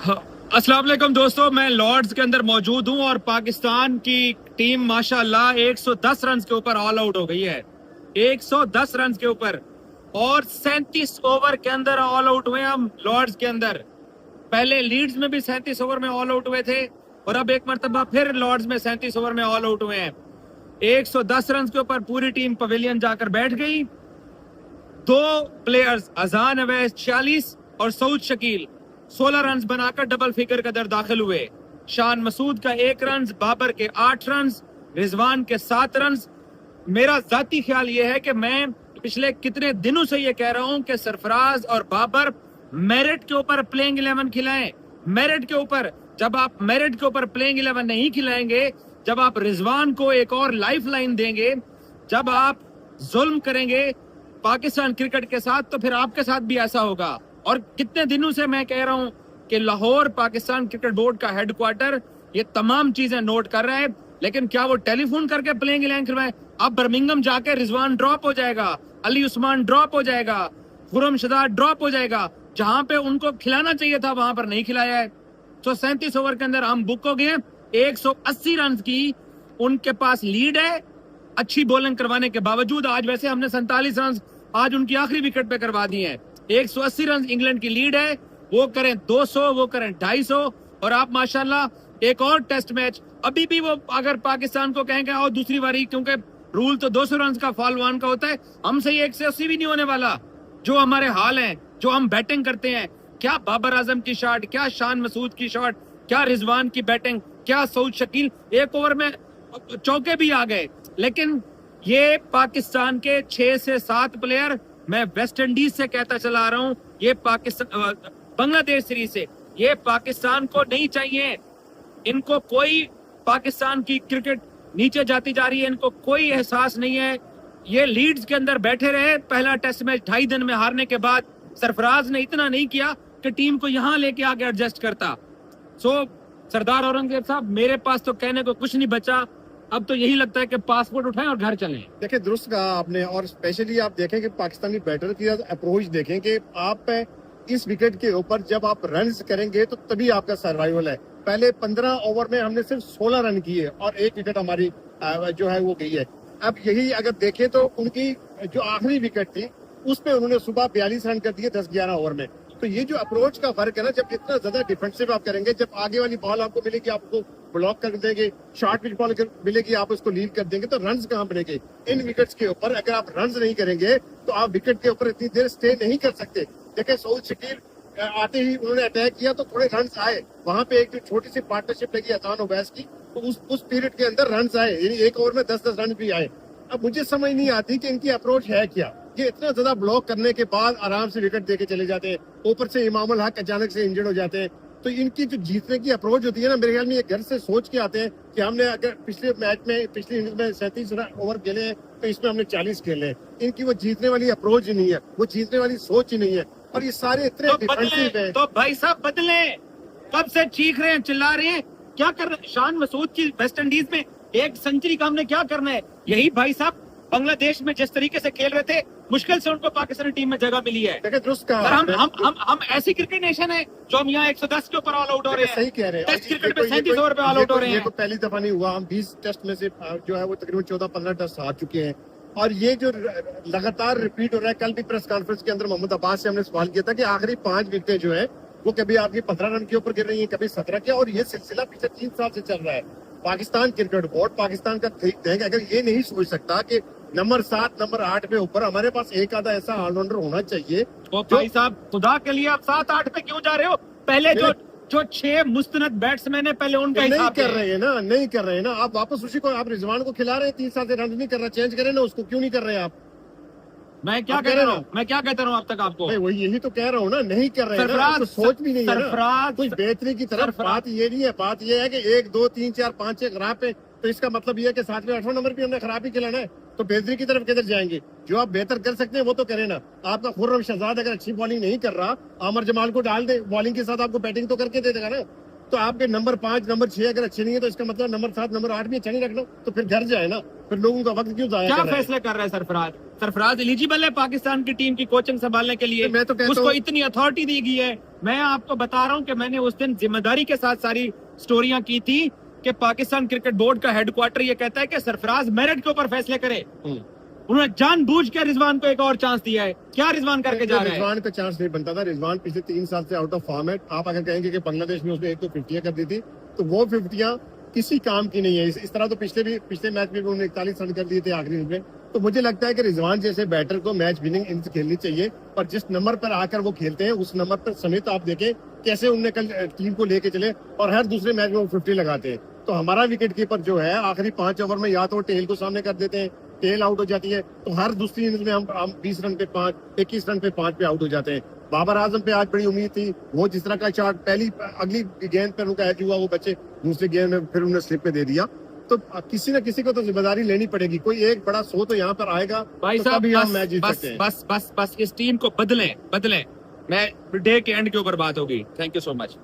अस्सलाम वालेकुम दोस्तों, मैं लॉर्ड्स के अंदर मौजूद हूं और पाकिस्तान की टीम माशाल्लाह 110 रन के ऊपर ऑल आउट हो गई है। 110 रन के ऊपर और 37 ओवर के अंदर ऑल आउट हुए हम लॉर्ड्स के अंदर। पहले लीड्स में भी 37 ओवर में ऑल आउट हुए थे और अब एक मरतबा फिर लॉर्ड्स में 37 ओवर में ऑल आउट हुए हैं। 110 रन के ऊपर पूरी टीम पवेलियन जाकर बैठ गई। दो प्लेयर्स अजान अवैस 46 और सऊद शकील 16 रन बनाकर डबल फिगर के अंदर दाखिल हुए। शान मसूद का 1 रन, बाबर के 8 रन, रिजवान के 7 रन। मेरा जाती ख्याल यह है कि मैं पिछले कितने दिनों से ये कह रहा हूं कि सरफराज और बाबर मेरिट के ऊपर प्लेइंग 11 खिलाएं। मेरिट के ऊपर, जब आप मेरिट के ऊपर प्लेइंग 11 नहीं खिलाएंगे, जब आप रिजवान को एक और लाइफ लाइन देंगे, जब आप जुल्म करेंगे पाकिस्तान क्रिकेट के साथ, तो फिर आपके साथ भी ऐसा होगा। और कितने दिनों से मैं कह रहा हूं कि लाहौर पाकिस्तान क्रिकेट बोर्ड का हेडक्वार्टर ये तमाम चीजें नोट कर रहा है, लेकिन क्या वो टेलीफोन करके प्लेइंग 11 खिलवाएं? अब बर्मिंघम जाके रिजवान ड्रॉप हो जाएगा, अली उस्मान ड्रॉप हो जाएगा, खुरम शदाद ड्रॉप हो जाएगा। जहां पे उनको खिलाना चाहिए था वहां पर नहीं खिलाया है। तो 37 ओवर के अंदर हम बुक हो गए। 180 रन की उनके पास लीड है, अच्छी बॉलिंग करवाने के बावजूद। आज वैसे हमने 47 रन आज उनकी आखिरी विकेट पे करवा दिए हैं। 180 रन इंग्लैंड की लीड है, वो करें 200, वो करें 250 और आप माशाल्लाह एक और टेस्ट मैच अभी भी वो अगर पाकिस्तान को कहेंगे और दूसरी बारी, क्योंकि रूल तो 200 रन का फॉल 1 का होता है, हमसे ये 180 भी नहीं होने वाला। जो हमारे हाल हैं, जो हम बैटिंग करते हैं, क्या बाबर आजम की शॉट, क्या शान मसूद की शॉट, क्या रिजवान की बैटिंग, क्या सऊद शकील, एक ओवर में चौके भी आ गए। लेकिन ये पाकिस्तान के 6 से 7 प्लेयर, मैं वेस्ट इंडीज से कहता चला आ रहा हूं, ये पाकिस्तान बांग्लादेश सीरीज से, ये पाकिस्तान को नहीं चाहिए। इनको कोई पाकिस्तान की क्रिकेट नीचे जाती जा रही है, इनको कोई एहसास नहीं है। ये लीड्स के अंदर बैठे रहे। पहला टेस्ट मैच 2.5 दिन में हारने के बाद सरफराज ने इतना नहीं किया कि टीम को यहां लेके आके एडजस्ट करता। सो सरदार औरंगजेब साहब, मेरे पास तो कहने को कुछ नहीं बचा। अब तो यही लगता है कि पासपोर्ट उठाएं और घर चलें। देखिए, दुरुस्त कहा आपने। और स्पेशली आप देखें कि पाकिस्तानी बैटर की अप्रोच देखें कि आप इस विकेट के ऊपर जब आप रन करेंगे तो तभी आपका सर्वाइवल है। पहले 15 ओवर में हमने सिर्फ 16 रन किए और 1 विकेट हमारी जो है वो गई है। अब यही अगर देखें तो उनकी जो आखिरी विकेट थी उस पे उन्होंने सुबह 42 रन कर दिए 10-11 ओवर में। तो ये जो अप्रोच का फर्क है ना, जब इतना ज्यादा डिफेंसिव आप करेंगे, जब आगे वाली बॉल आपको मिलेगी आपको ब्लॉक कर देंगे, शॉर्ट पिच बॉल मिलेगी आप उसको लीड कर देंगे, तो रन्स कहाँ बनेंगे इन विकेट्स के ऊपर? अगर आप रन्स नहीं करेंगे तो आप विकेट के ऊपर इतनी देर स्टे नहीं कर सकते। देखिए, सऊद शकील आते ही उन्होंने अटैक किया तो थोड़े रन्स आए, वहां पे एक जो छोटी सी पार्टनरशिप लगी अजान ओवैस की, तो उस पीरियड के अंदर रन्स आए, यानी एक ओवर में 10-10 रन भी आए। अब मुझे समझ नहीं आती कि इनकी अप्रोच है क्या। ये इतना ज्यादा ब्लॉक करने के बाद आराम से विकेट देके चले जाते हैं, ऊपर से इमामुल हक अचानक से इंजर्ड हो जाते हैं। तो इनकी जो जीतने की अप्रोच होती है ना, मेरे ख्याल में ये घर से सोच के आते हैं कि हमने अगर पिछले मैच में, पिछली इनिंग्स में 37 ओवर खेले हैं तो इसमें हमने 40 खेले हैं। इनकी वो जीतने वाली अप्रोच ही नहीं है, वो जीतने वाली सोच ही नहीं है। और ये सारे इतने डिफेंसिव है। तो भाई साहब बदले, कब से चीख रहे हैं, चिल्ला रहे हैं, क्या कर रहे हैं? शान मसूद की वेस्ट इंडीज में 1 सेंचुरी का हमने क्या करना है? यही भाई साहब बांग्लादेश में जिस तरीके से खेल रहे थे, मुश्किल से उनको पाकिस्तानी टीम में जगह मिली है। हम ऐसी क्रिकेट नेशन है जो हम यहाँ 110 के ऊपर ऑल आउट हो रहे हैं। सही कह रहे हैं। टेस्ट क्रिकेट में 37 ओवर पे ऑल आउट हो रहे हैं। ये तो पहली दफा नहीं हुआ। हम 20 टेस्ट में से जो है वो तकरीबन 14-15 टेस्ट हार चुके हैं। और ये जो लगातार रिपीट हो रहा है, कल भी प्रेस कॉन्फ्रेंस के अंदर मोहम्मद अब्बास से हमने सवाल किया था कि आखिरी 5 विकेटें जो है वो कभी आपकी 15 रन के ऊपर गिर रही है, कभी 17 के, और ये सिलसिला पिछले 3 साल से चल रहा है। पाकिस्तान क्रिकेट बोर्ड, पाकिस्तान का थिंक टैंक अगर ये नहीं सोच सकता कि नंबर 7, नंबर 8 पे ऊपर हमारे पास एक आधा ऐसा ऑलराउंडर होना चाहिए। तो भाई साहब, खुदा के लिए आप 7-8 पे क्यों जा रहे हो? पहले जो 6 मुस्तनद बैट्समैन है, पहले उनका नहीं कर रहे हैं ना, नहीं कर रहे हैं ना। आप वापस उसी को, आप रिजवान को खिला रहे हैं, 3 साल से रन नहीं कर रहा, चेंज करें ना उसको। क्यों नहीं कर रहे आप? मैं क्या कह रहा हूँ, मैं क्या कहता हूँ अब तक आपको? वही यही तो कह रहा हूँ ना, नहीं कर रहे हैं। सोच भी नहीं है ना कुछ बेहतरी की तरफ। बात ये नहीं है, बात ये है कि 1, 2, 3, 4, 5, 6 खराब है, तो इसका मतलब ये है कि 7वें 8वें नंबर भी हमने खराब ही खिलाना है। तो बेहतरी की तरफ किधर जाएंगे? जो आप बेहतर कर सकते हैं वो तो करें ना। आपका खुर्रम शहजाद अगर अच्छी बॉलिंग नहीं कर रहा, आमर जमाल को डाल दे, बॉलिंग के साथ आपको बैटिंग तो करके दे देगा ना। तो आपके नंबर 5 नंबर 6 अगर अच्छे नहीं है तो इसका मतलब नंबर 7 नंबर 8 भी अच्छा नहीं रख लो, तो फिर घर जाए ना, फिर लोगों का वक्त क्यों जाया क्या कर रहे हैं? फैसले कर रहा है सरफराज? सरफराज एलिजिबल है पाकिस्तान की टीम की कोचिंग संभालने के लिए? मैं तो कहता उसको हूँ इतनी अथॉरिटी दी गई है। मैं आपको बता रहा हूँ कि मैंने उस दिन जिम्मेदारी के साथ सारी स्टोरियां की थी कि पाकिस्तान क्रिकेट बोर्ड का हेडक्वार्टर ये कहता है कि सरफराज मेरिट के ऊपर फैसले करे। उन्होंने जानबूझ के रिजवान को एक और चांस दिया है। क्या रिजवान करके जा रहे हैं? रिजवान का चांस नहीं बनता था। रिजवान पिछले 3 साल से आउट ऑफ फॉर्म है। आप अगर कहेंगे कि बांग्लादेश में उसने एक तो 50 कर दी थी, तो वो 50 किसी काम की नहीं है। इस तरह तो पिछले मैच में भी उन्होंने 41 रन कर दिए थे आखिरी में। तो मुझे लगता है कि रिजवान जैसे बैटर को मैच विनिंग इनिंग्स खेलनी चाहिए, और जिस नंबर पर आकर वो खेलते हैं उस नंबर पर समेत आप देखें कैसे उनने कल टीम को लेके चले, और हर दूसरे मैच में वो 50 लगाते हैं। तो हमारा विकेट कीपर जो है आखिरी 5 ओवर में या तो टेल को सामने कर देते हैं, टेल आउट हो जाती है, तो हर दूसरी इनिंग्स में हम 20 रन पे 5, 21 रन पे 5 पे आउट हो जाते हैं। बाबर आजम पे आज बड़ी उम्मीद थी, वो जिस तरह का शॉट अगली गेंद पर उनका एज हुआ, वो बच्चे दूसरी गेंद में फिर उन्हें स्लिप पे दे दिया। तो किसी न किसी को तो जिम्मेदारी लेनी पड़ेगी। कोई एक बड़ा सो तो यहाँ पर आएगा, भाई तो साहब तभी हम बस मैच जीत बस सकते हैं। बस बस बस इस टीम को बदलें। मैं डे के एंड के ऊपर बात होगी। Thank you so much.